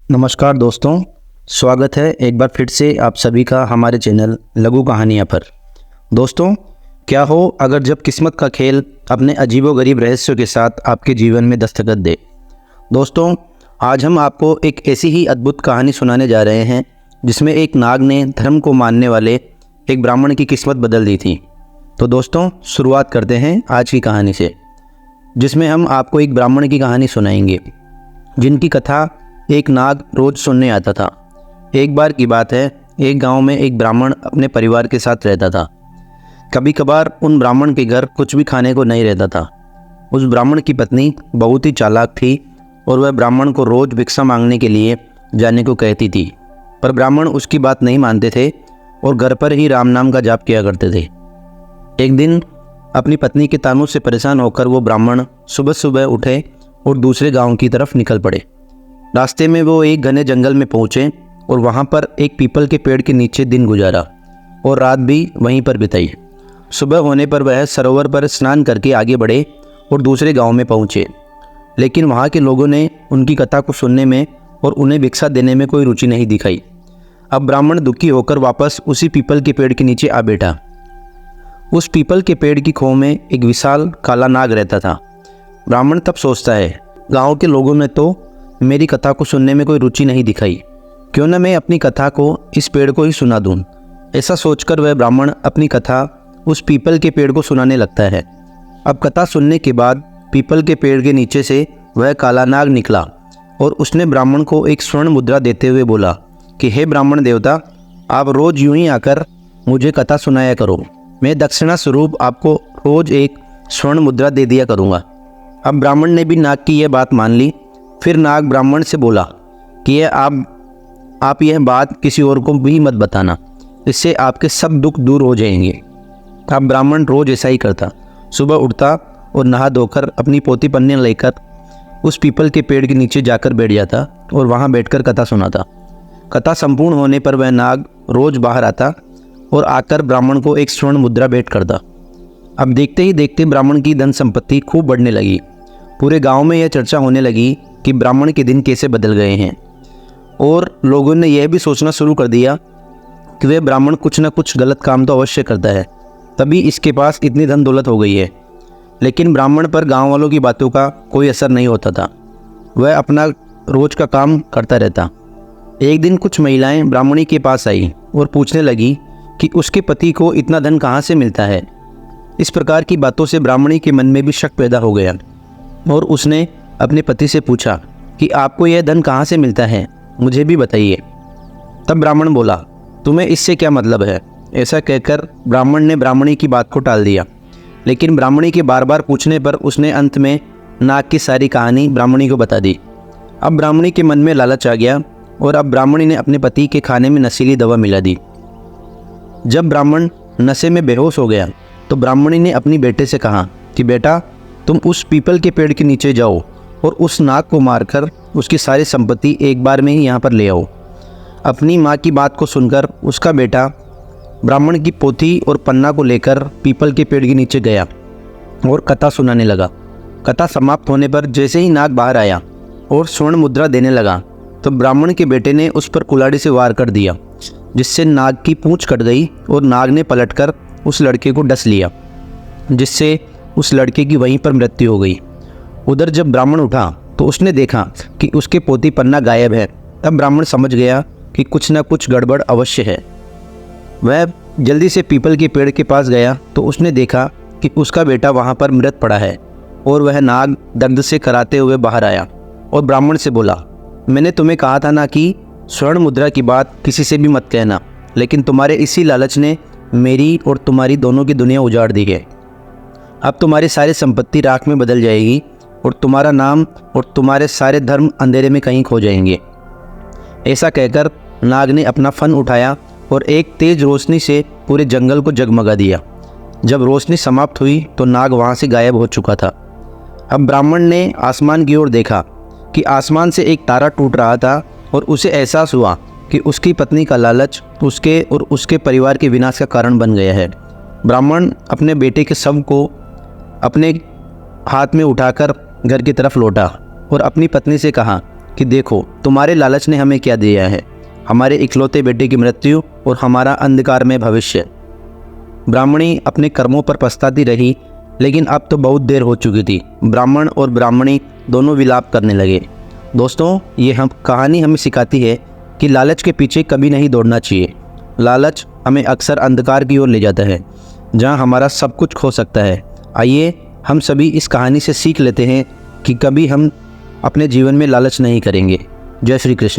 नमस्कार दोस्तों, स्वागत है एक बार फिर से आप सभी का हमारे चैनल लघु कहानियाँ पर। दोस्तों, क्या हो अगर जब किस्मत का खेल अपने अजीबोगरीब रहस्यों के साथ आपके जीवन में दस्तखत दे। दोस्तों, आज हम आपको एक ऐसी ही अद्भुत कहानी सुनाने जा रहे हैं जिसमें एक नाग ने धर्म को मानने वाले एक ब्राह्मण की किस्मत बदल दी थी। तो दोस्तों, शुरुआत करते हैं आज की कहानी से, जिसमें हम आपको एक ब्राह्मण की कहानी सुनाएंगे जिनकी कथा एक नाग रोज़ सुनने आता था। एक बार की बात है, एक गांव में एक ब्राह्मण अपने परिवार के साथ रहता था। कभी कभार उन ब्राह्मण के घर कुछ भी खाने को नहीं रहता था। उस ब्राह्मण की पत्नी बहुत ही चालाक थी और वह ब्राह्मण को रोज़ भिक्षा मांगने के लिए जाने को कहती थी, पर ब्राह्मण उसकी बात नहीं मानते थे और घर पर ही राम नाम का जाप किया करते थे। एक दिन अपनी पत्नी के तानों से परेशान होकर वो ब्राह्मण सुबह सुबह उठे और दूसरे गाँव की तरफ निकल पड़े। रास्ते में वो एक घने जंगल में पहुंचे और वहां पर एक पीपल के पेड़ के नीचे दिन गुजारा और रात भी वहीं पर बिताई। सुबह होने पर वह सरोवर पर स्नान करके आगे बढ़े और दूसरे गांव में पहुंचे, लेकिन वहां के लोगों ने उनकी कथा को सुनने में और उन्हें भिक्षा देने में कोई रुचि नहीं दिखाई। अब ब्राह्मण दुखी होकर वापस उसी पीपल के पेड़ के नीचे आ बैठा। उस पीपल के पेड़ की खोह में एक विशाल काला नाग रहता था। ब्राह्मण तब सोचता है, गाँव के लोगों ने तो मेरी कथा को सुनने में कोई रुचि नहीं दिखाई, क्यों न मैं अपनी कथा को इस पेड़ को ही सुना दूं। ऐसा सोचकर वह ब्राह्मण अपनी कथा उस पीपल के पेड़ को सुनाने लगता है। अब कथा सुनने के बाद पीपल के पेड़ के नीचे से वह काला नाग निकला और उसने ब्राह्मण को एक स्वर्ण मुद्रा देते हुए बोला कि हे ब्राह्मण देवता, आप रोज़ यूं ही आकर मुझे कथा सुनाया करो। मैं दक्षिणा स्वरूप आपको रोज़ एक स्वर्ण मुद्रा दे दिया करूँगा। अब ब्राह्मण ने भी नाग की यह बात मान ली। फिर नाग ब्राह्मण से बोला कि आप यह बात किसी और को भी मत बताना, इससे आपके सब दुख दूर हो जाएंगे। अब ब्राह्मण रोज़ ऐसा ही करता। सुबह उठता और नहा धोकर अपनी पोती पन्नी लेकर उस पीपल के पेड़ के नीचे जाकर बैठ जाता और वहाँ बैठकर कथा सुनाता। कथा संपूर्ण होने पर वह नाग रोज़ बाहर आता और आकर ब्राह्मण को एक स्वर्ण मुद्रा भेंट करता। अब देखते ही देखते ब्राह्मण की धन संपत्ति खूब बढ़ने लगी। पूरे गाँव में यह चर्चा होने लगी कि ब्राह्मण के दिन कैसे बदल गए हैं, और लोगों ने यह भी सोचना शुरू कर दिया कि वह ब्राह्मण कुछ न कुछ गलत काम तो अवश्य करता है, तभी इसके पास इतनी धन दौलत हो गई है। लेकिन ब्राह्मण पर गांव वालों की बातों का कोई असर नहीं होता था। वह अपना रोज का काम करता रहता। एक दिन कुछ महिलाएं ब्राह्मणी के पास आई और पूछने लगी कि उसके पति को इतना धन कहाँ से मिलता है। इस प्रकार की बातों से ब्राह्मणी के मन में भी शक पैदा हो गया और उसने अपने पति से पूछा कि आपको यह धन कहाँ से मिलता है, मुझे भी बताइए। तब ब्राह्मण बोला, तुम्हें इससे क्या मतलब है। ऐसा कहकर ब्राह्मण ने ब्राह्मणी की बात को टाल दिया। लेकिन ब्राह्मणी के बार बार पूछने पर उसने अंत में नाग की सारी कहानी ब्राह्मणी को बता दी। अब ब्राह्मणी के मन में लालच आ गया और अब ब्राह्मणी ने अपने पति के खाने में नशीली दवा मिला दी। जब ब्राह्मण नशे में बेहोश हो गया तो ब्राह्मणी ने अपनी बेटे से कहा कि बेटा, तुम उस पीपल के पेड़ के नीचे जाओ और उस नाग को मारकर उसकी सारी संपत्ति एक बार में ही यहाँ पर ले आओ। अपनी माँ की बात को सुनकर उसका बेटा ब्राह्मण की पोथी और पन्ना को लेकर पीपल के पेड़ के नीचे गया और कथा सुनाने लगा। कथा समाप्त होने पर जैसे ही नाग बाहर आया और स्वर्ण मुद्रा देने लगा तो ब्राह्मण के बेटे ने उस पर कुल्हाड़ी से वार कर दिया, जिससे नाग की पूँछ कट गई और नाग ने पलटकर उस लड़के को डस लिया, जिससे उस लड़के की वहीं पर मृत्यु हो गई। उधर जब ब्राह्मण उठा तो उसने देखा कि उसके पोती पन्ना गायब है। तब ब्राह्मण समझ गया कि कुछ न कुछ गड़बड़ अवश्य है। वह जल्दी से पीपल के पेड़ के पास गया तो उसने देखा कि उसका बेटा वहां पर मृत पड़ा है और वह नाग दर्द से कराते हुए बाहर आया और ब्राह्मण से बोला, मैंने तुम्हें कहा था ना कि स्वर्ण मुद्रा की बात किसी से भी मत कहना, लेकिन तुम्हारे इसी लालच ने मेरी और तुम्हारी दोनों की दुनिया उजाड़ दी है। अब तुम्हारी सारी संपत्ति राख में बदल जाएगी और तुम्हारा नाम और तुम्हारे सारे धर्म अंधेरे में कहीं खो जाएंगे। ऐसा कहकर नाग ने अपना फन उठाया और एक तेज रोशनी से पूरे जंगल को जगमगा दिया। जब रोशनी समाप्त हुई तो नाग वहां से गायब हो चुका था। अब ब्राह्मण ने आसमान की ओर देखा कि आसमान से एक तारा टूट रहा था और उसे एहसास हुआ कि उसकी पत्नी का लालच उसके और उसके परिवार के विनाश का कारण बन गया है। ब्राह्मण अपने बेटे के शव को अपने हाथ में उठाकर घर की तरफ लौटा और अपनी पत्नी से कहा कि देखो तुम्हारे लालच ने हमें क्या दिया है, हमारे इकलौते बेटे की मृत्यु और हमारा अंधकार में भविष्य। ब्राह्मणी अपने कर्मों पर पछताती रही, लेकिन अब तो बहुत देर हो चुकी थी। ब्राह्मण और ब्राह्मणी दोनों विलाप करने लगे। दोस्तों, ये कहानी हमें सिखाती है कि लालच के पीछे कभी नहीं दौड़ना चाहिए। लालच हमें अक्सर अंधकार की ओर ले जाता है, जहां हमारा सब कुछ खो सकता है। आइए हम सभी इस कहानी से सीख लेते हैं कि कभी हम अपने जीवन में लालच नहीं करेंगे। जय श्री कृष्ण।